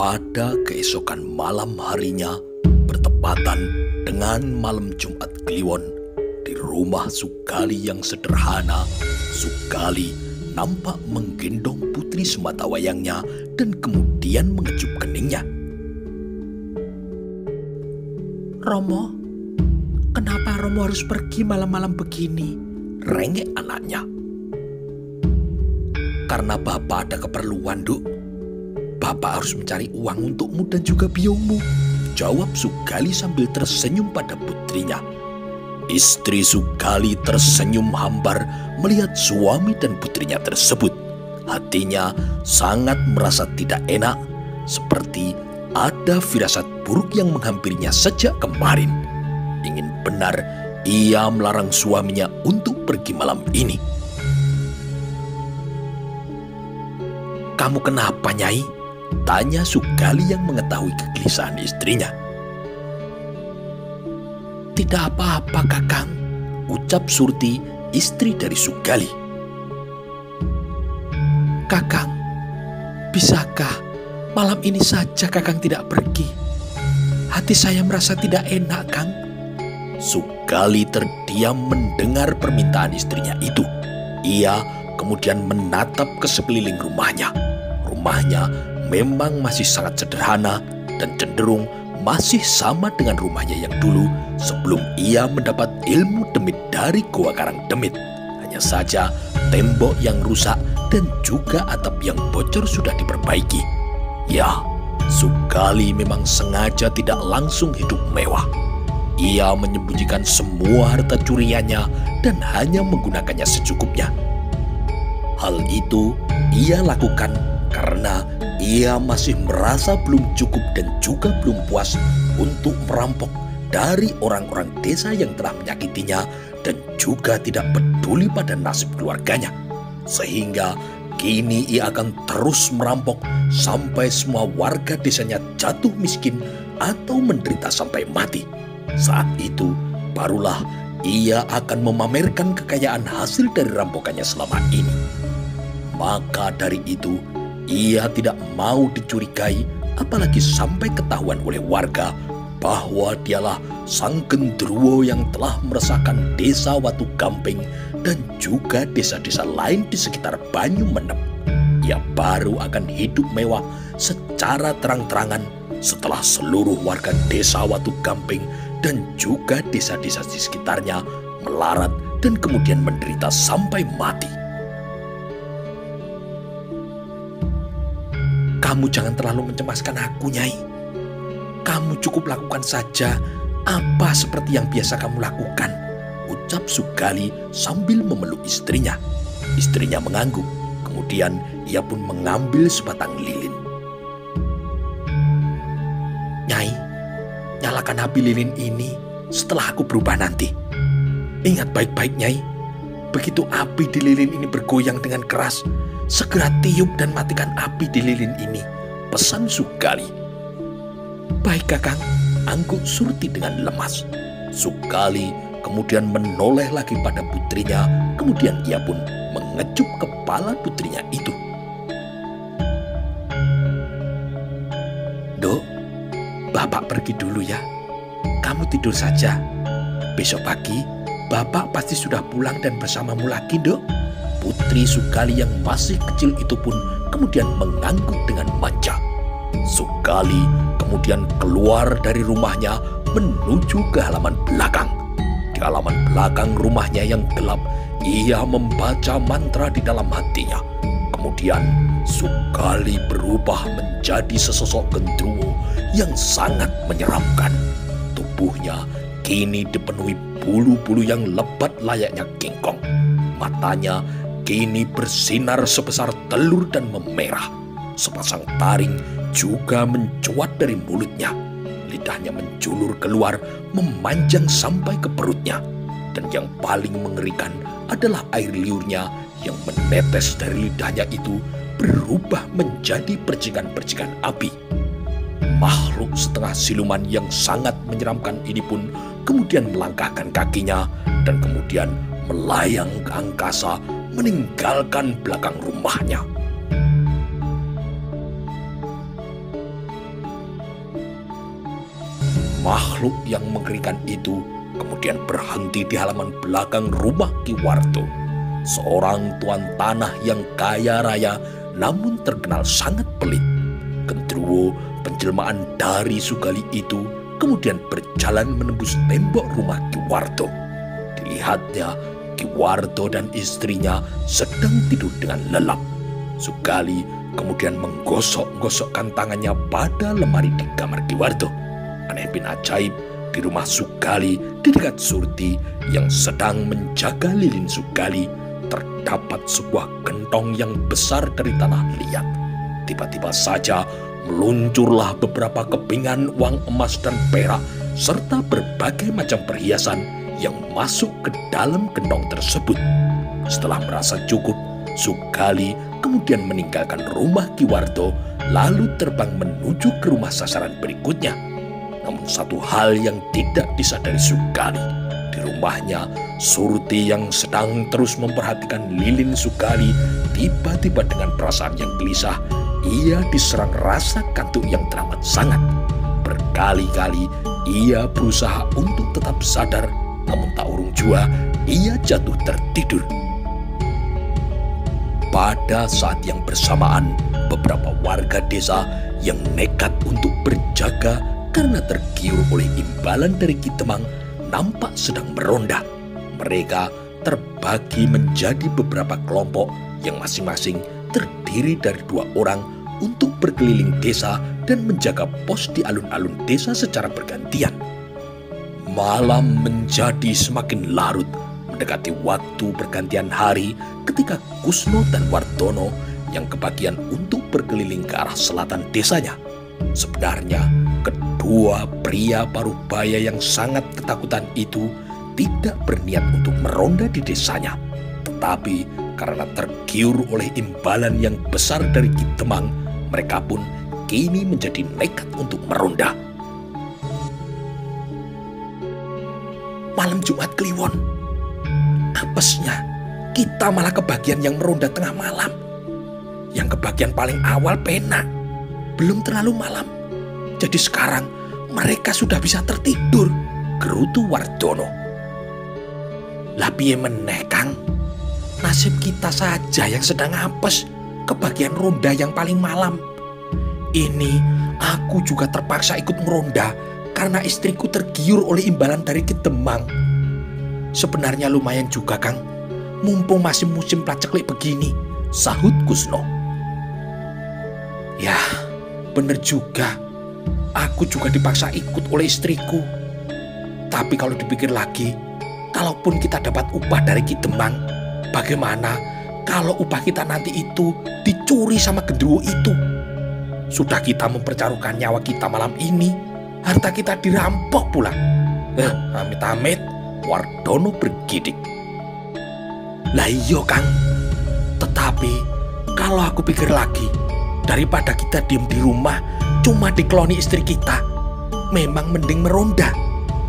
Pada keesokan malam harinya, bertepatan dengan malam Jumat Kliwon, di rumah Sugali yang sederhana, Sugali nampak menggendong putri sematawayangnya dan kemudian mengecup keningnya. "Romo, kenapa Romo harus pergi malam-malam begini?" rengek anaknya. "Karena Bapak ada keperluan, Duk. Bapak harus mencari uang untukmu dan juga biungmu," jawab Sugali sambil tersenyum pada putrinya. Istri Sugali tersenyum hambar melihat suami dan putrinya tersebut. Hatinya sangat merasa tidak enak, seperti ada firasat buruk yang menghampirinya sejak kemarin. Ingin benar ia melarang suaminya untuk pergi malam ini. "Kamu kenapa, Nyai?" tanya Sugali yang mengetahui kegelisahan istrinya. "Tidak apa-apa, Kakang," ucap Surti, istri dari Sugali. "Kakang, bisakah malam ini saja Kakang tidak pergi? Hati saya merasa tidak enak, Kang." Sugali terdiam mendengar permintaan istrinya itu. Ia kemudian menatap ke sekeliling rumahnya. Rumahnya memang masih sangat sederhana dan cenderung masih sama dengan rumahnya yang dulu sebelum ia mendapat ilmu demit dari Goa Karang Demit. Hanya saja tembok yang rusak dan juga atap yang bocor sudah diperbaiki. Ya, Sugali memang sengaja tidak langsung hidup mewah. Ia menyembunyikan semua harta curiannya dan hanya menggunakannya secukupnya. Hal itu ia lakukan karena ia masih merasa belum cukup dan juga belum puas untuk merampok dari orang-orang desa yang telah menyakitinya dan juga tidak peduli pada nasib keluarganya. Sehingga kini ia akan terus merampok sampai semua warga desanya jatuh miskin atau menderita sampai mati. Saat itu barulah ia akan memamerkan kekayaan hasil dari rampokannya selama ini. Maka dari itu ia tidak mau dicurigai, apalagi sampai ketahuan oleh warga bahwa dialah sang gendruwo yang telah meresahkan desa Watu Gamping dan juga desa-desa lain di sekitar Banyumenep. Ia baru akan hidup mewah secara terang-terangan setelah seluruh warga desa Watu Gamping dan juga desa-desa di sekitarnya melarat dan kemudian menderita sampai mati. "Kamu jangan terlalu mencemaskan aku, Nyai. Kamu cukup lakukan saja apa seperti yang biasa kamu lakukan," ucap Sugali sambil memeluk istrinya. Istrinya mengangguk, kemudian ia pun mengambil sebatang lilin. "Nyai, nyalakan api lilin ini setelah aku berubah nanti. Ingat baik-baik, Nyai. Begitu api di lilin ini bergoyang dengan keras, segera tiup dan matikan api di lilin ini," pesan Sugali. "Baik, Kakang," angguk Surti dengan lemas. Sugali kemudian menoleh lagi pada putrinya, kemudian ia pun mengecup kepala putrinya itu. "Dok, Bapak pergi dulu ya. Kamu tidur saja. Besok pagi Bapak pasti sudah pulang dan bersamamu lagi, Dok." Putri Sugali yang masih kecil itu pun kemudian mengangguk dengan manja. Sugali kemudian keluar dari rumahnya menuju ke halaman belakang. Di halaman belakang rumahnya yang gelap, ia membaca mantra di dalam hatinya. Kemudian Sugali berubah menjadi sesosok gendruwo yang sangat menyeramkan. Tubuhnya kini dipenuhi bulu-bulu yang lebat layaknya kingkong. Matanya kini bersinar sebesar telur dan memerah. Sepasang taring juga mencuat dari mulutnya. Lidahnya menjulur keluar, memanjang sampai ke perutnya. Dan yang paling mengerikan adalah air liurnya yang menetes dari lidahnya itu berubah menjadi percikan-percikan api. Makhluk setengah siluman yang sangat menyeramkan ini pun kemudian melangkahkan kakinya dan kemudian melayang ke angkasa meninggalkan belakang rumahnya. Makhluk yang mengerikan itu kemudian berhenti di halaman belakang rumah Ki Warto, seorang tuan tanah yang kaya raya namun terkenal sangat pelit. Gendruwo, penjelmaan dari Sugali itu, kemudian berjalan menembus tembok rumah Ki Warto. Dilihatnya, Ki Warto dan istrinya sedang tidur dengan lelap. Sugali kemudian menggosok-gosokkan tangannya pada lemari di kamar Ki Warto. Aneh bin ajaib, di rumah Sugali di dekat Surti yang sedang menjaga lilin Sugali, terdapat sebuah gentong yang besar dari tanah liat. Tiba-tiba saja meluncurlah beberapa kepingan uang emas dan perak serta berbagai macam perhiasan yang masuk ke dalam gentong tersebut. Setelah merasa cukup, Sugali kemudian meninggalkan rumah Ki Warto lalu terbang menuju ke rumah sasaran berikutnya. Namun satu hal yang tidak disadari Sugali, di rumahnya Surti yang sedang terus memperhatikan lilin Sugali tiba-tiba dengan perasaan yang gelisah, ia diserang rasa kantuk yang teramat sangat. Berkali-kali ia berusaha untuk tetap sadar, namun tak urung jua ia jatuh tertidur. Pada saat yang bersamaan, beberapa warga desa yang nekat untuk berjaga karena tergiur oleh imbalan dari Ki Temang nampak sedang meronda. Mereka terbagi menjadi beberapa kelompok yang masing-masing terdiri dari 2 orang untuk berkeliling desa dan menjaga pos di alun-alun desa secara bergantian. Malam menjadi semakin larut, mendekati waktu pergantian hari ketika Kusno dan Wardono yang kebagian untuk berkeliling ke arah selatan desanya. Sebenarnya, kedua pria parubaya yang sangat ketakutan itu tidak berniat untuk meronda di desanya. Tetapi karena tergiur oleh imbalan yang besar dari Ki Temang, mereka pun kini menjadi nekat untuk meronda. Malam Jumat Kliwon, apesnya kita malah kebagian yang meronda tengah malam. Yang kebagian paling awal pena, belum terlalu malam. Jadi sekarang mereka sudah bisa tertidur, gerutu Wardono. Lah piye meneh Kang, nasib kita saja yang sedang apes, kebagian ronda yang paling malam. Ini aku juga terpaksa ikut meronda karena istriku tergiur oleh imbalan dari Ki Temang. Sebenarnya lumayan juga Kang, mumpung masih musim paceklik begini, sahut Kusno. Ya, bener juga. Aku juga dipaksa ikut oleh istriku. Tapi kalau dipikir lagi, kalaupun kita dapat upah dari Ki Temang, bagaimana kalau upah kita nanti itu dicuri sama gendruwo itu? Sudah kita mempertaruhkan nyawa kita malam ini, harta kita dirampok pula. Amit-amit, Wardono bergidik. Lah iya Kang, tetapi kalau aku pikir lagi, daripada kita diem di rumah cuma dikeloni istri kita, memang mending meronda.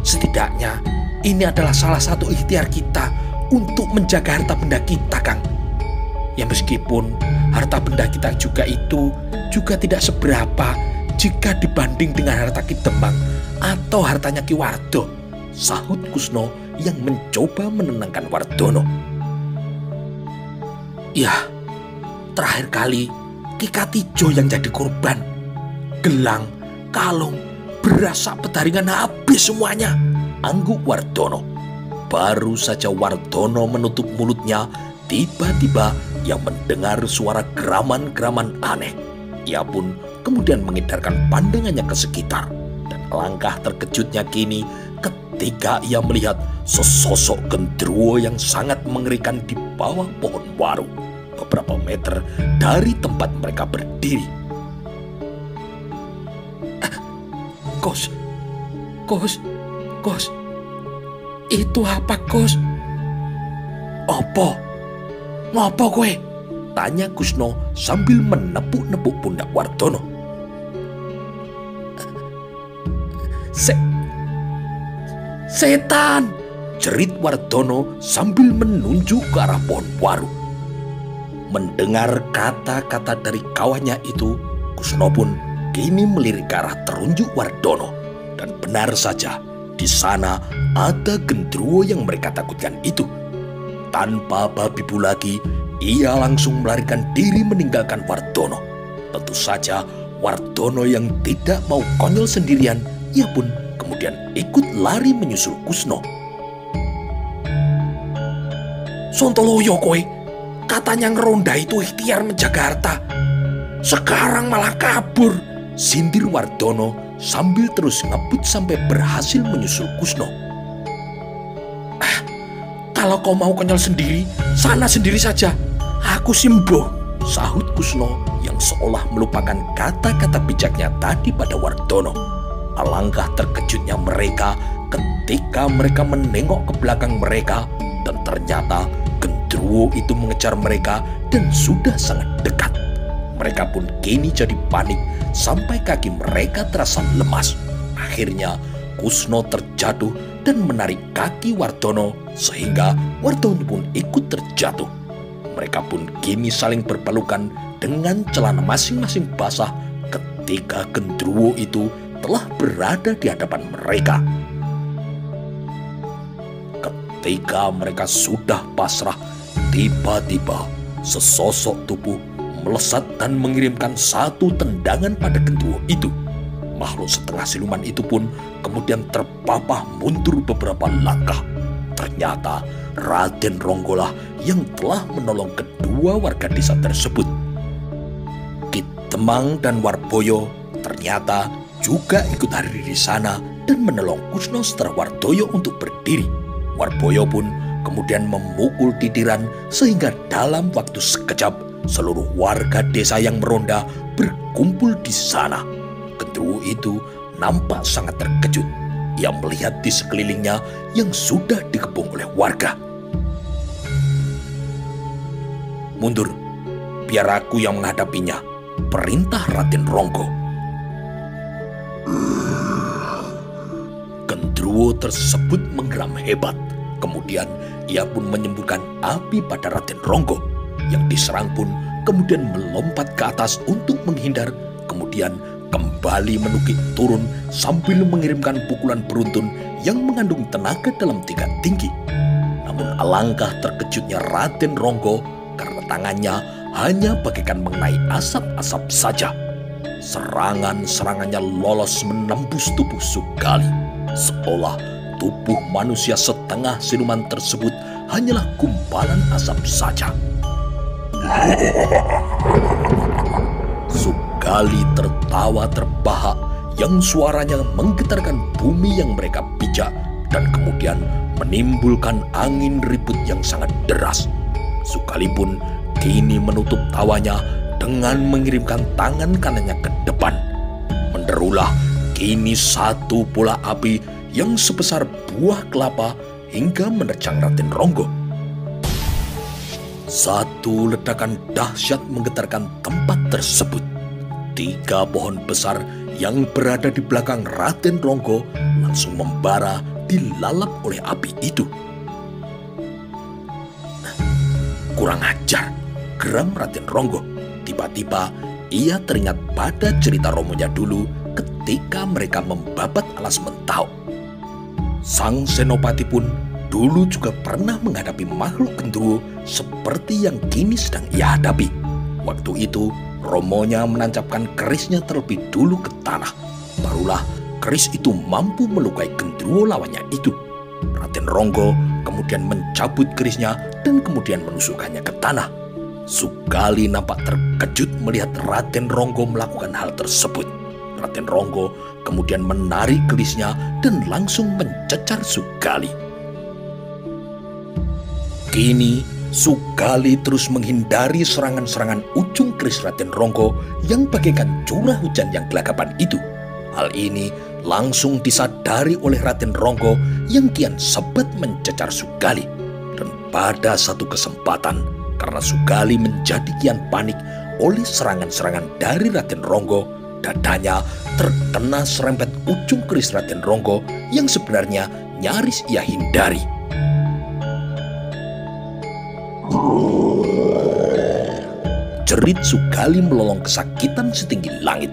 Setidaknya ini adalah salah satu ikhtiar kita untuk menjaga harta benda kita Kang. Ya meskipun harta benda kita juga tidak seberapa jika dibanding dengan harta Ki Temang atau hartanya Ki Wardo, sahut Kusno yang mencoba menenangkan Wardono. Ya, terakhir kali Ki Katijo yang jadi korban. Gelang, kalung, beras sak petaringan habis semuanya, angguk Wardono. Baru saja Wardono menutup mulutnya, tiba-tiba ia mendengar suara geraman-geraman aneh. Ia pun kemudian mengedarkan pandangannya ke sekitar. Dan alangkah terkejutnya kini ketika ia melihat sesosok gendruwo yang sangat mengerikan di bawah pohon waru, beberapa meter dari tempat mereka berdiri. Kos, itu apa Kos? Apa? Ngopo kowe? Tanya Kusno sambil menepuk-nepuk pundak Wardono. Setan! Jerit Wardono sambil menunjuk ke arah pohon waru. Mendengar kata-kata dari kawannya itu, Kusno pun kini melirik ke arah terunjuk Wardono. Dan benar saja, di sana ada gendruwo yang mereka takutkan itu. Tanpa babi bu lagi, ia langsung melarikan diri meninggalkan Wardono. Tentu saja Wardono yang tidak mau konyol sendirian, ia pun kemudian ikut lari menyusul Kusno. Sontoloyo kowe, katanya ngeronda itu ikhtiar menjaga harta. Sekarang malah kabur, sindir Wardono sambil terus ngebut sampai berhasil menyusul Kusno. Kalau kau mau konyol sendiri, sana sendiri saja. Aku simbo, sahut Kusno yang seolah melupakan kata-kata bijaknya tadi pada Wardono. Alangkah terkejutnya mereka ketika mereka menengok ke belakang mereka dan ternyata gendruwo itu mengejar mereka dan sudah sangat dekat. Mereka pun kini jadi panik sampai kaki mereka terasa lemas. Akhirnya Kusno terjatuh dan menarik kaki Wardono sehingga Wardono pun ikut terjatuh. Mereka pun kini saling berpelukan dengan celana masing-masing basah ketika gendruwo itu telah berada di hadapan mereka. Ketika mereka sudah pasrah, tiba-tiba sesosok tubuh melesat dan mengirimkan satu tendangan pada gendruwo itu. Makhluk setengah siluman itu pun kemudian terpapah mundur beberapa langkah. Ternyata Raden Ronggolah yang telah menolong kedua warga desa tersebut. Ki Temang dan Warboyo ternyata juga ikut hadir di sana dan menolong Kusno Setara Wardoyo untuk berdiri. Warboyo pun kemudian memukul titiran sehingga dalam waktu sekejap seluruh warga desa yang meronda berkumpul di sana. Gendruwo itu nampak sangat terkejut. Ia melihat di sekelilingnya yang sudah dikepung oleh warga. Mundur, biar aku yang menghadapinya, perintah Raden Ronggo. Gendruwo tersebut menggeram hebat. Kemudian ia pun menyemburkan api pada Raden Ronggo. Yang diserang pun kemudian melompat ke atas untuk menghindar. Kemudian kembali menukik turun sambil mengirimkan pukulan beruntun yang mengandung tenaga dalam tingkat tinggi. Namun alangkah terkejutnya Raden Ronggo karena tangannya hanya bagaikan mengenai asap-asap saja. Serangan-serangannya lolos menembus tubuh Sugali, seolah tubuh manusia setengah siluman tersebut hanyalah gumpalan asap saja. Sugali tertawa terbahak yang suaranya menggetarkan bumi yang mereka pijak dan kemudian menimbulkan angin ribut yang sangat deras. Sugali pun kini menutup tawanya dengan mengirimkan tangan kanannya ke depan. Menderulah kini satu bola api yang sebesar buah kelapa hingga menerjang Raden Ronggo. Satu ledakan dahsyat menggetarkan tempat tersebut. 3 pohon besar yang berada di belakang Raden Ronggo langsung membara dilalap oleh api itu. Kurang ajar, geram Raden Ronggo. Tiba-tiba ia teringat pada cerita romonya dulu ketika mereka membabat alas mentau. Sang Senopati pun dulu juga pernah menghadapi makhluk gendruwo seperti yang kini sedang ia hadapi. Waktu itu romonya menancapkan kerisnya terlebih dulu ke tanah. Barulah keris itu mampu melukai gendruwo lawannya itu. Raden Ronggo kemudian mencabut kerisnya dan kemudian menusukkannya ke tanah. Sugali nampak terkejut melihat Raden Ronggo melakukan hal tersebut. Raden Ronggo kemudian menarik kerisnya dan langsung mencecar Sugali. Kini Sugali terus menghindari serangan-serangan ujung keris Raden Ronggo yang bagaikan curah hujan yang gelagapan itu. Hal ini langsung disadari oleh Raden Ronggo yang kian sebat mencecar Sugali. Dan pada satu kesempatan, karena Sugali menjadi kian panik oleh serangan-serangan dari Raden Ronggo, dadanya terkena serempet ujung keris Raden Ronggo yang sebenarnya nyaris ia hindari. Jerit Sugali melolong kesakitan setinggi langit.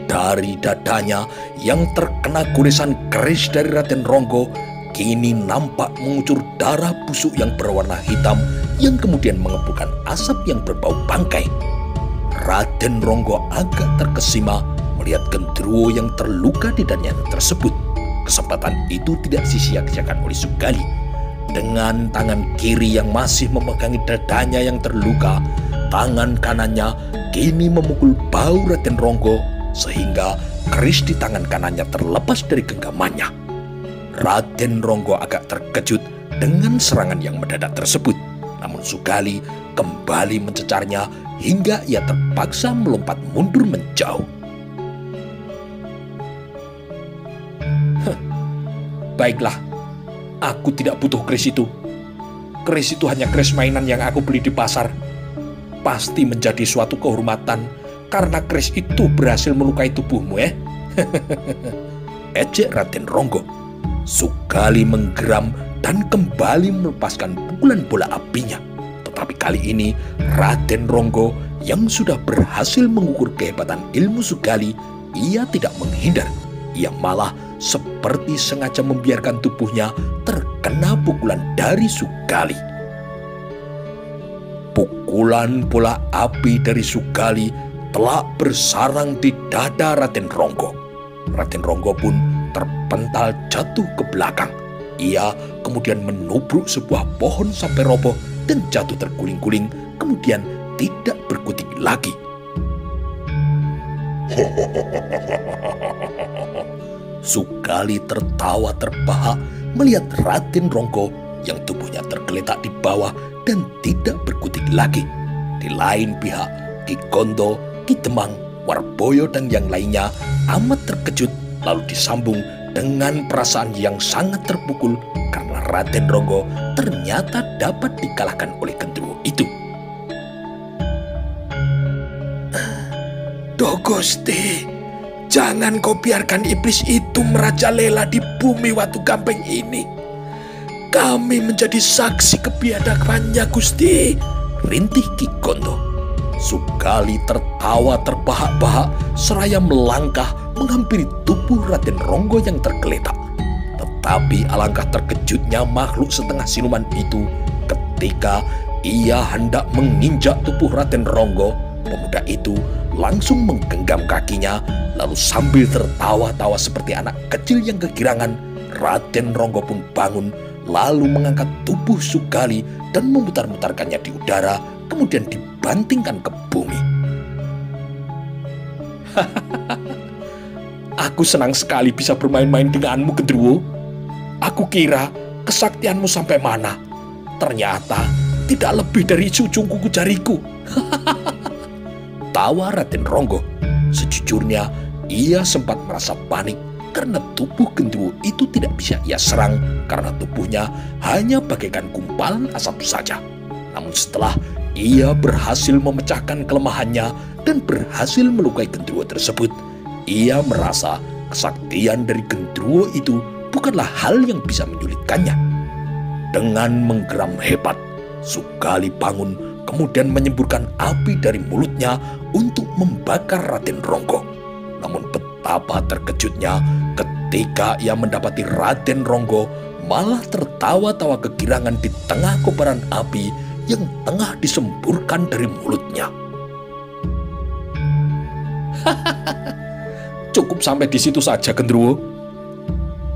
Dari dadanya yang terkena goresan keris dari Raden Ronggo, kini nampak mengucur darah busuk yang berwarna hitam yang kemudian mengepulkan asap yang berbau bangkai. Raden Ronggo agak terkesima melihat Gendruwo yang terluka di dadanya tersebut. Kesempatan itu tidak disia-siakan oleh Sugali. Dengan tangan kiri yang masih memegangi dadanya yang terluka, tangan kanannya kini memukul bahu Raden Ronggo sehingga keris di tangan kanannya terlepas dari genggamannya. Raden Ronggo agak terkejut dengan serangan yang mendadak tersebut. Namun Sugali kembali mencecarnya hingga ia terpaksa melompat mundur menjauh. Baiklah, aku tidak butuh keris itu. Keris itu hanya keris mainan yang aku beli di pasar. Pasti menjadi suatu kehormatan karena keris itu berhasil melukai tubuhmu, ya. Ejek Raden Ronggo. Sugali menggeram dan kembali melepaskan pukulan bola apinya. Tetapi kali ini Raden Ronggo yang sudah berhasil mengukur kehebatan ilmu Sugali, ia tidak menghindar. Ia malah seperti sengaja membiarkan tubuhnya terkena pukulan dari Sugali. Pukulan bola api dari Sugali telah bersarang di dada Raden Ronggo. Raden Ronggo pun terpental jatuh ke belakang. Ia kemudian menubruk sebuah pohon sampai roboh dan jatuh terguling-guling, kemudian tidak berkutik lagi. Sugali tertawa terbahak melihat Raden Ronggo yang tubuhnya tergeletak di bawah dan tidak berkutik lagi. Di lain pihak, Ki Gondo, Ki Demang, Warboyo dan yang lainnya amat terkejut lalu disambung dengan perasaan yang sangat terpukul karena Raden Ronggo ternyata dapat dikalahkan oleh Gendruwo itu. Duh Gusti, jangan kau biarkan iblis itu merajalela di bumi Watu Gamping ini. Kami menjadi saksi kebiadabannya, Gusti, rintih Ki Gondo. Sugali tertawa terbahak-bahak seraya melangkah menghampiri tubuh Raden Ronggo yang tergeletak. Tetapi alangkah terkejutnya makhluk setengah siluman itu ketika ia hendak menginjak tubuh Raden Ronggo. Pemuda itu langsung menggenggam kakinya, lalu sambil tertawa-tawa seperti anak kecil yang kegirangan, Raden Ronggo pun bangun lalu mengangkat tubuh Sugali dan memutar-mutarkannya di udara, kemudian dibantingkan ke bumi. Aku senang sekali bisa bermain-main denganmu, Gendruwo. Aku kira kesaktianmu sampai mana. Ternyata tidak lebih dari ujung kuku jariku. Tawa Raden Ronggo. Sejujurnya, ia sempat merasa panik karena tubuh Gendruwo itu tidak bisa ia serang karena tubuhnya hanya bagaikan gumpalan asap saja. Namun setelah ia berhasil memecahkan kelemahannya dan berhasil melukai Gendruwo tersebut, ia merasa kesaktian dari Gendruwo itu bukanlah hal yang bisa menyulitkannya. Dengan menggeram hebat, Sugali bangun kemudian menyemburkan api dari mulutnya untuk membakar Raden Ronggo. Namun betapa terkejutnya ketika ia mendapati Raden Ronggo malah tertawa-tawa kegirangan di tengah kobaran api yang tengah disemburkan dari mulutnya. Cukup sampai di situ saja, Gendruwo.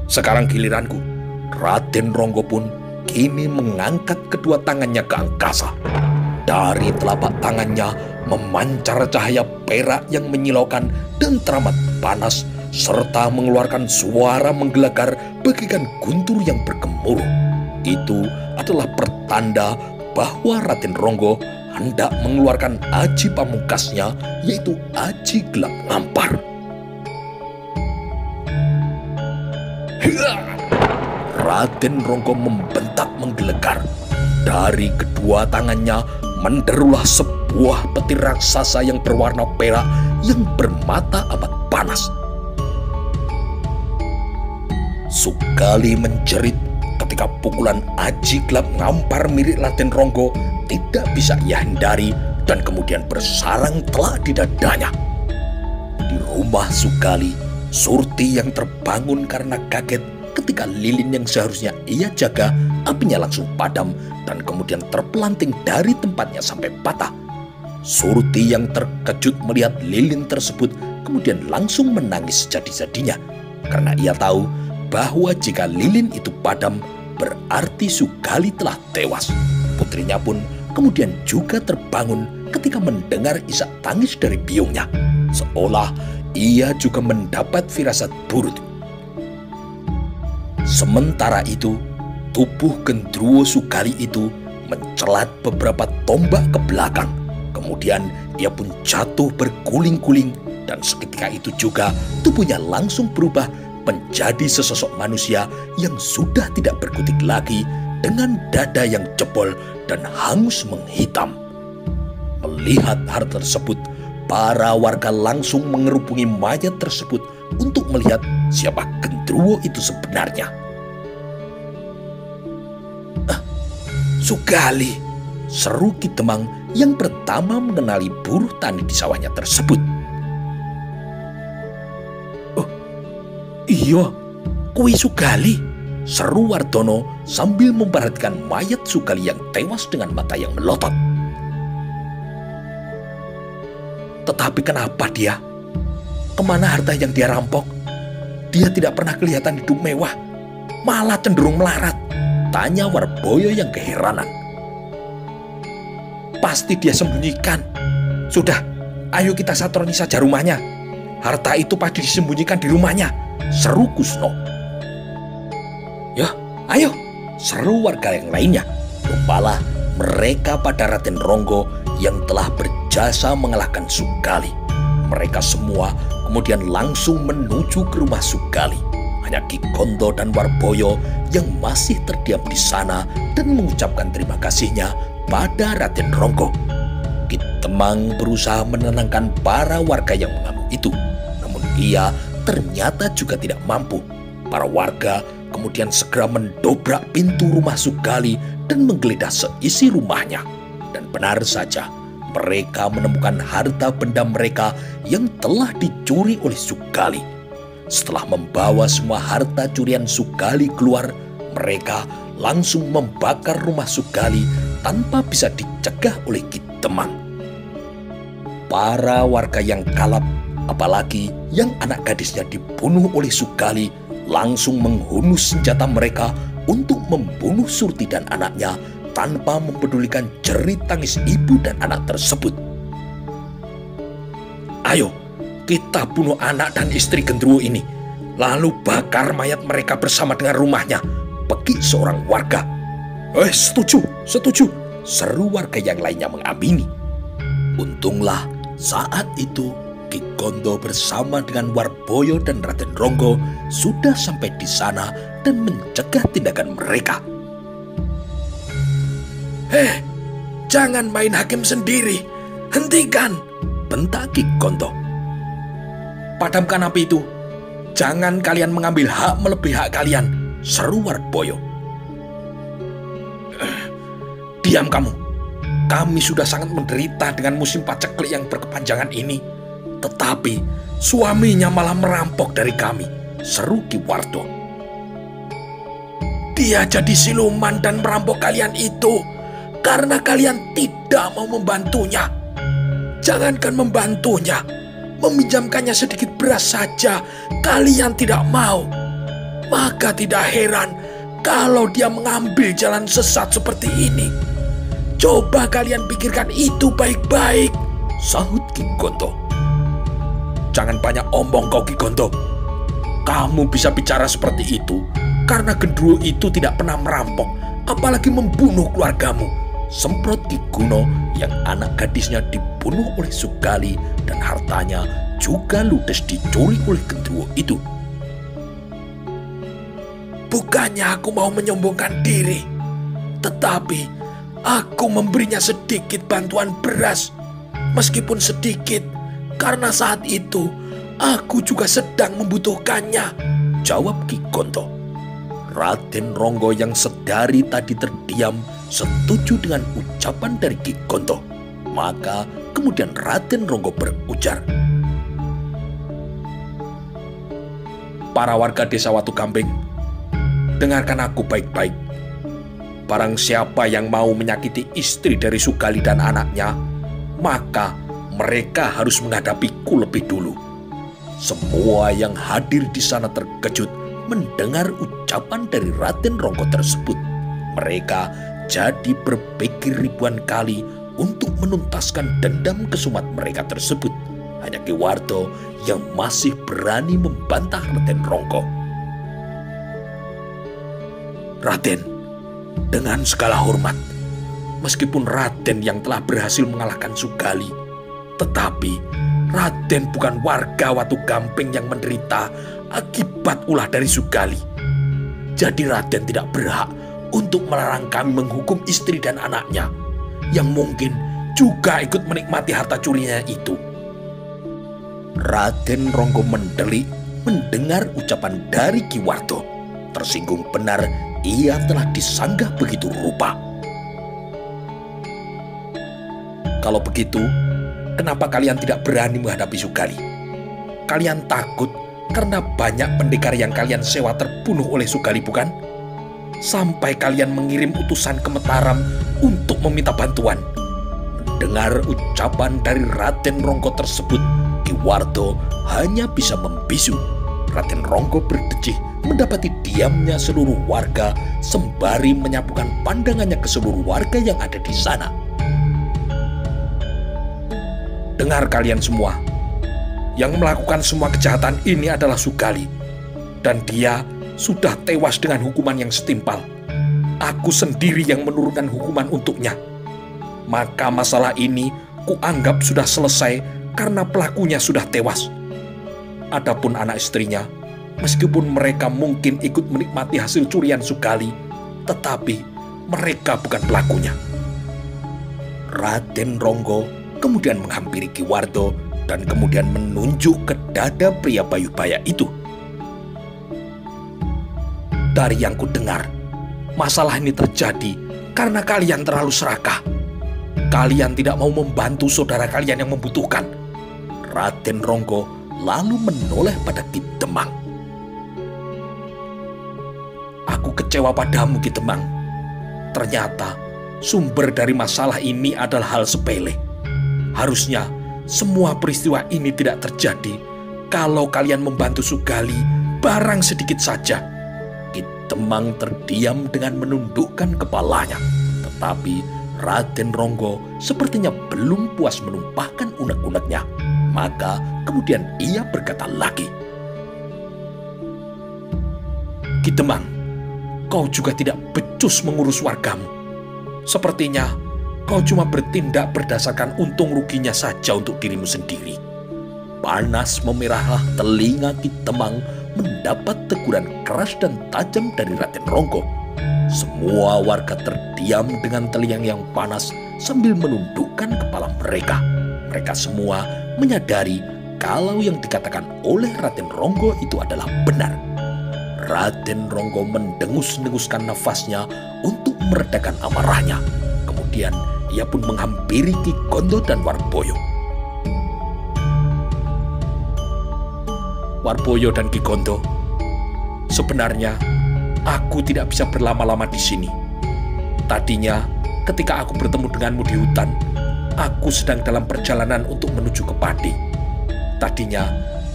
Sekarang giliranku. Raden Ronggo pun kini mengangkat kedua tangannya ke angkasa. Dari telapak tangannya memancar cahaya perak yang menyilaukan dan teramat panas, serta mengeluarkan suara menggelegar bagaikan guntur yang bergemuruh. Itu adalah pertanda bahwa Raden Ronggo hendak mengeluarkan aji pamungkasnya, yaitu aji gelap ngampar. Raden Ronggo membentak menggelegar. Dari kedua tangannya menderulah sebuah petir raksasa yang berwarna perak yang bermata amat panas. Sugali menjerit ketika pukulan aji gelap ngampar mirip Raden Ronggo tidak bisa ia hindari dan kemudian bersarang telak di dadanya. Di rumah Sugali, Surti yang terbangun karena kaget ketika lilin yang seharusnya ia jaga apinya langsung padam dan kemudian terpelanting dari tempatnya sampai patah. Surti yang terkejut melihat lilin tersebut kemudian langsung menangis jadi-jadinya karena ia tahu bahwa jika lilin itu padam berarti Sugali telah tewas. Putrinya pun kemudian juga terbangun ketika mendengar isak tangis dari biungnya, seolah ia juga mendapat firasat buruk. Sementara itu, tubuh Gendruwo Sugali itu mencelat beberapa tombak ke belakang. Kemudian ia pun jatuh berguling-guling dan seketika itu juga tubuhnya langsung berubah menjadi sesosok manusia yang sudah tidak berkutik lagi dengan dada yang jebol dan hangus menghitam. Melihat hal tersebut, para warga langsung mengerubungi mayat tersebut untuk melihat siapa Gendruwo itu sebenarnya. Sugali, seru Ki Demang yang pertama mengenali buruh tani di sawahnya tersebut. Oh, iya, kui Sugali, seru Wardono sambil memperhatikan mayat Sugali yang tewas dengan mata yang melotot. Tetapi kenapa dia? Kemana harta yang dia rampok? Dia tidak pernah kelihatan hidup mewah, malah cenderung melarat, tanya Warboyo yang keheranan. Pasti dia sembunyikan. Sudah, ayo kita satroni saja rumahnya. Harta itu pasti disembunyikan di rumahnya, seru Kusno. Ya, ayo, seru warga yang lainnya. Lupalah mereka pada Raden Ronggo yang telah berjasa mengalahkan Sugali. Mereka semua kemudian langsung menuju ke rumah Sugali. Hanya Ki Gondo dan Warboyo yang masih terdiam di sana dan mengucapkan terima kasihnya pada Raden Ronggo. Ki Demang berusaha menenangkan para warga yang mengamuk itu, namun ia ternyata juga tidak mampu. Para warga kemudian segera mendobrak pintu rumah Sugali dan menggeledah seisi rumahnya. Dan benar saja, mereka menemukan harta benda mereka yang telah dicuri oleh Sugali. Setelah membawa semua harta curian Sugali keluar, mereka langsung membakar rumah Sugali tanpa bisa dicegah oleh Ki Demang. Para warga yang kalap, apalagi yang anak gadisnya dibunuh oleh Sugali, langsung menghunus senjata mereka untuk membunuh Surti dan anaknya tanpa mempedulikan jerit tangis ibu dan anak tersebut. Ayo, kita bunuh anak dan istri Gendruwo ini, lalu bakar mayat mereka bersama dengan rumahnya, begi seorang warga. Setuju, setuju, seru warga yang lainnya mengamini. Untunglah saat itu Ki Gondo bersama dengan Warboyo dan Raden Ronggo sudah sampai di sana dan mencegah tindakan mereka. Jangan main hakim sendiri. Hentikan, bentak Ki Gondo. Padamkan api itu. Jangan kalian mengambil hak melebihi hak kalian, seru Warboyo. Diam kamu. Kami sudah sangat menderita dengan musim paceklik yang berkepanjangan ini. Tetapi suaminya malah merampok dari kami, seru Ki Wardo. Dia jadi siluman dan merampok kalian itu karena kalian tidak mau membantunya. Jangankan membantunya, meminjamkannya sedikit beras saja kalian tidak mau. Maka tidak heran kalau dia mengambil jalan sesat seperti ini. Coba kalian pikirkan itu baik-baik, sahut Ki Gondo. Jangan banyak omong kau Ki Gondo. Kamu bisa bicara seperti itu karena Gendruwo itu tidak pernah merampok, apalagi membunuh keluargamu, semprot Ki Guno yang anak gadisnya dibunuh oleh Sugali dan hartanya juga ludes dicuri oleh Gendruwo itu. Bukannya aku mau menyombongkan diri, tetapi aku memberinya sedikit bantuan beras, meskipun sedikit, karena saat itu aku juga sedang membutuhkannya, jawab Ki Gondo. Raden Ronggo yang sedari tadi terdiam setuju dengan ucapan dari Ki Gondo. Maka kemudian Raden Ronggo berujar, Para warga desa Watu Gamping, dengarkan aku baik-baik. Barang siapa yang mau menyakiti istri dari Sugali dan anaknya, maka mereka harus menghadapiku lebih dulu. Semua yang hadir di sana terkejut mendengar ucapan dari Raden Ronggo tersebut. Mereka jadi berpikir ribuan kali untuk menuntaskan dendam kesumat mereka tersebut. Hanya Ki Warto yang masih berani membantah Raden Ronggo. Raden, dengan segala hormat, meskipun Raden yang telah berhasil mengalahkan Sugali, tetapi Raden bukan warga Watu Gamping yang menderita akibat ulah dari Sugali. Jadi Raden tidak berhak untuk melarang kami menghukum istri dan anaknya yang mungkin juga ikut menikmati harta curinya itu. Raden Ronggo mendelik mendengar ucapan dari Ki Warto. Tersinggung benar ia telah disanggah begitu rupa. Kalau begitu, kenapa kalian tidak berani menghadapi Sugali? Kalian takut karena banyak pendekar yang kalian sewa terbunuh oleh Sugali, bukan? Sampai kalian mengirim utusan ke Mataram untuk meminta bantuan. Mendengar ucapan dari Raden Ronggo tersebut, Ki Warto hanya bisa membisu. Raden Ronggo berdecih mendapati diamnya seluruh warga sembari menyapukan pandangannya ke seluruh warga yang ada di sana. Dengar kalian semua, yang melakukan semua kejahatan ini adalah Sugali, dan dia sudah tewas dengan hukuman yang setimpal. Aku sendiri yang menurunkan hukuman untuknya. Maka masalah ini kuanggap sudah selesai karena pelakunya sudah tewas. Adapun anak istrinya, meskipun mereka mungkin ikut menikmati hasil curian Sugali, tetapi mereka bukan pelakunya. Raden Ronggo kemudian menghampiri Ki Warto dan kemudian menunjuk ke dada pria Bayubaya itu. Dari yang kudengar, masalah ini terjadi karena kalian terlalu serakah. Kalian tidak mau membantu saudara kalian yang membutuhkan. Raden Ronggo lalu menoleh pada Ki Demang. Aku kecewa padamu, Ki Demang. Ternyata sumber dari masalah ini adalah hal sepele. Harusnya semua peristiwa ini tidak terjadi kalau kalian membantu Sugali barang sedikit saja. Ki Demang terdiam dengan menundukkan kepalanya. Tetapi Raden Ronggo sepertinya belum puas menumpahkan unek-uneknya. Maka kemudian ia berkata lagi, Ki Demang, kau juga tidak becus mengurus wargamu. Sepertinya kau cuma bertindak berdasarkan untung ruginya saja untuk dirimu sendiri. Panas memerahlah telinga Ki Demang mendapat teguran keras dan tajam dari Raden Ronggo. Semua warga terdiam dengan telinga yang panas sambil menundukkan kepala mereka. Mereka semua menyadari kalau yang dikatakan oleh Raden Ronggo itu adalah benar. Raden Ronggo mendengus-denguskan nafasnya untuk meredakan amarahnya. Kemudian ia pun menghampiri Ki Gondo dan Warboyo. Warboyo dan Ki Gondo, sebenarnya aku tidak bisa berlama-lama di sini. Tadinya ketika aku bertemu denganmu di hutan, aku sedang dalam perjalanan untuk menuju ke Pati. Tadinya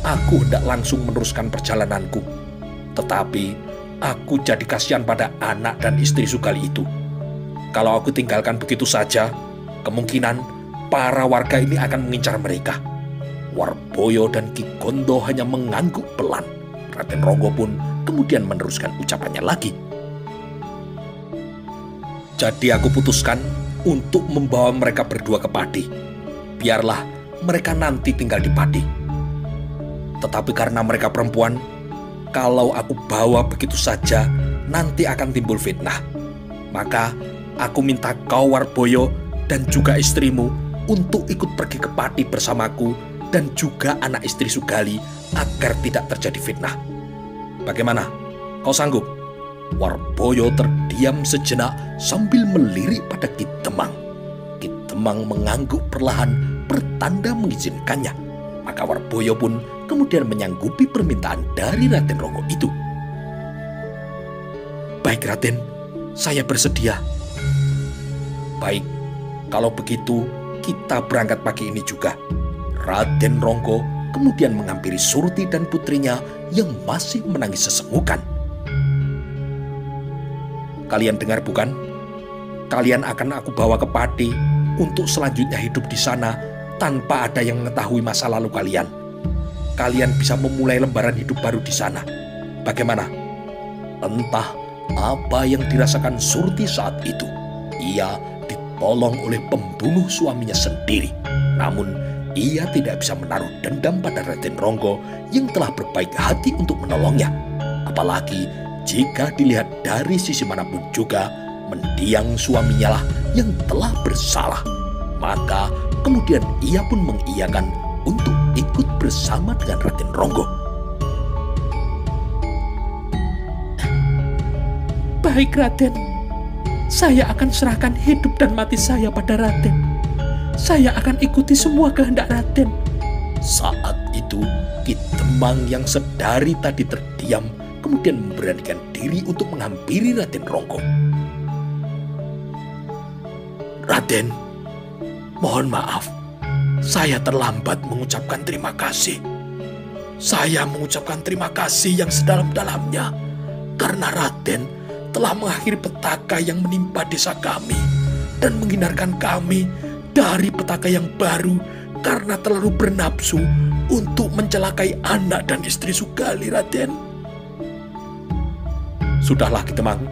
aku hendak langsung meneruskan perjalananku. Tetapi aku jadi kasihan pada anak dan istri Sugali itu. Kalau aku tinggalkan begitu saja, kemungkinan para warga ini akan mengincar mereka. Warboyo dan Ki Gondo hanya mengangguk pelan. Raden Ronggo pun kemudian meneruskan ucapannya lagi. Jadi aku putuskan untuk membawa mereka berdua ke Pati. Biarlah mereka nanti tinggal di Pati. Tetapi karena mereka perempuan, kalau aku bawa begitu saja, nanti akan timbul fitnah. Maka aku minta kau Warboyo dan juga istrimu untuk ikut pergi ke Pati bersamaku dan juga anak istri Sugali agar tidak terjadi fitnah. Bagaimana? Kau sanggup? Warboyo terdiam sejenak sambil melirik pada Ki Demang. Ki Demang mengangguk perlahan bertanda mengizinkannya. Maka Warboyo pun kemudian menyanggupi permintaan dari Raden Ronggo itu. Baik Raden, saya bersedia. Baik, kalau begitu kita berangkat pagi ini juga. Raden Ronggo kemudian menghampiri Surti dan putrinya yang masih menangis sesenggukan. Kalian dengar bukan? Kalian akan aku bawa ke Pati untuk selanjutnya hidup di sana tanpa ada yang mengetahui masa lalu kalian. Kalian bisa memulai lembaran hidup baru di sana. Bagaimana? Entah apa yang dirasakan Surti saat itu. Ia ditolong oleh pembunuh suaminya sendiri. Namun, ia tidak bisa menaruh dendam pada Raden Ronggo yang telah berbaik hati untuk menolongnya. Apalagi jika dilihat dari sisi manapun juga, mendiang suaminya lah yang telah bersalah. Maka kemudian ia pun mengiyakan untuk ikut bersama dengan Raden Ronggo. Baik Raden, saya akan serahkan hidup dan mati saya pada Raden. Saya akan ikuti semua kehendak Raden. Saat itu, Ki Demang yang sedari tadi terdiam kemudian memberanikan diri untuk menghampiri Raden Ronggo. Raden, mohon maaf, saya terlambat mengucapkan terima kasih. Saya mengucapkan terima kasih yang sedalam-dalamnya karena Raden telah mengakhiri petaka yang menimpa desa kami dan menghindarkan kami dari petaka yang baru karena terlalu bernafsu untuk mencelakai anak dan istri Sugali, Raden. Sudahlah Ki Demang,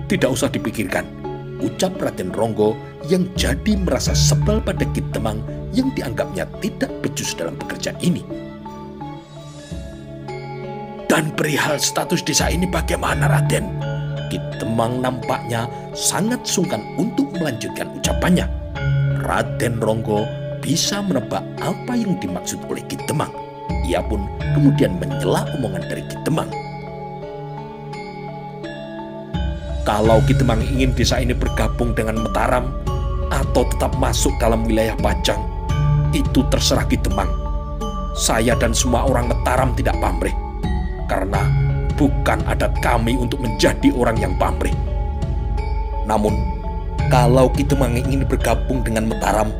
tidak usah dipikirkan, ucap Raden Ronggo yang jadi merasa sebel pada Ki Demang yang dianggapnya tidak becus dalam pekerjaan ini. Dan perihal status desa ini bagaimana, Raden? Ki Demang nampaknya sangat sungkan untuk melanjutkan ucapannya. Raden Ronggo bisa menebak apa yang dimaksud oleh Ki Demang. Ia pun kemudian menyela omongan dari Ki Demang. Kalau Ki Demang ingin desa ini bergabung dengan Mataram atau tetap masuk dalam wilayah Pajang, itu terserah Ki Demang. Saya dan semua orang Mataram tidak pamrih, karena bukan adat kami untuk menjadi orang yang pamrih. Namun, kalau Ki Demang ingin bergabung dengan Mataram,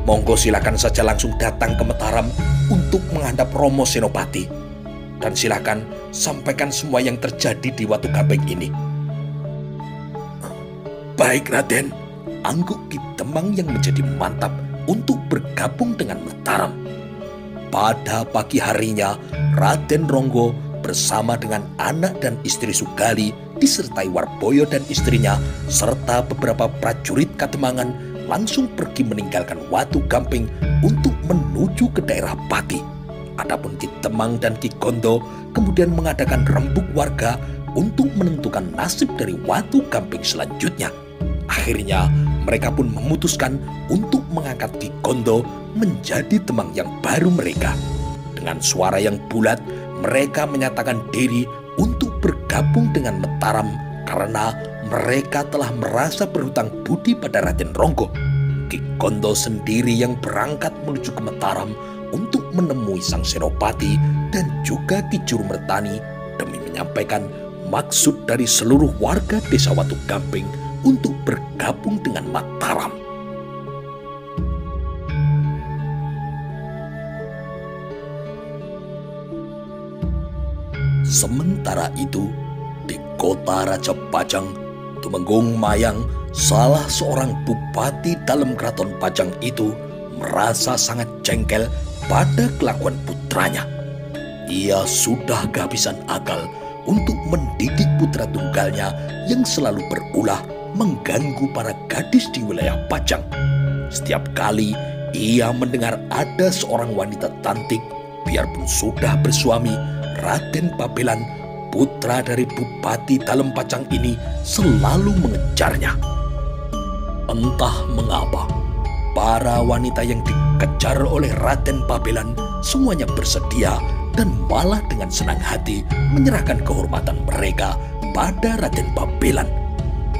monggo silakan saja langsung datang ke Mataram untuk menghadap Romo Senopati. Dan silakan sampaikan semua yang terjadi di Watu Gamping ini. Baik Raden, angguk Ki Demang yang menjadi mantap untuk bergabung dengan Mataram. Pada pagi harinya, Raden Ronggo bersama dengan anak dan istri Sugali disertai Warboyo dan istrinya serta beberapa prajurit Kademangan langsung pergi meninggalkan Watu Gamping untuk menuju ke daerah Pati. Adapun Ki Demang dan Ki Gondo kemudian mengadakan rembuk warga untuk menentukan nasib dari Watu Gamping selanjutnya. Akhirnya mereka pun memutuskan untuk mengangkat Ki Gondo menjadi Demang yang baru mereka. Dengan suara yang bulat, mereka menyatakan diri untuk bergabung dengan Mataram karena mereka telah merasa berhutang budi pada Raden Ronggo. Ki Gondo sendiri yang berangkat menuju ke Mataram untuk menemui Sang Senopati dan juga Ki Jurumertani demi menyampaikan maksud dari seluruh warga desa Watu Gamping untuk bergabung dengan Mataram. Sementara itu, di kota Raja Pajang, Tumenggung Mayang, salah seorang bupati dalam keraton Pajang itu merasa sangat jengkel pada kelakuan putranya. Ia sudah kehabisan akal untuk mendidik putra tunggalnya yang selalu berulah mengganggu para gadis di wilayah Pajang. Setiap kali ia mendengar ada seorang wanita cantik, biarpun sudah bersuami, Raden Babelan, putra dari bupati dalam Pajang ini, selalu mengejarnya. Entah mengapa, para wanita yang dikejar oleh Raden Babelan semuanya bersedia dan malah dengan senang hati menyerahkan kehormatan mereka pada Raden Babelan.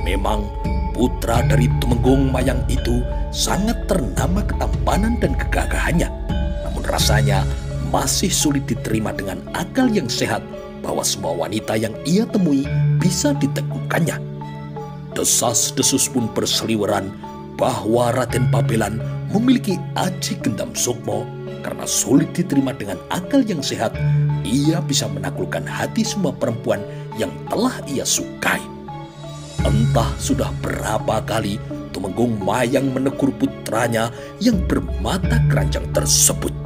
Memang putra dari Tumenggung Mayang itu sangat ternama ketampanan dan kegagahannya. Namun rasanya masih sulit diterima dengan akal yang sehat bahwa semua wanita yang ia temui bisa diteguhkannya. Desas-desus pun berseliweran bahwa Raden Pabelan memiliki aji gendam sukmo. Karena sulit diterima dengan akal yang sehat, ia bisa menaklukkan hati semua perempuan yang telah ia sukai. Entah sudah berapa kali Tumenggung Mayang menegur putranya yang bermata keranjang tersebut.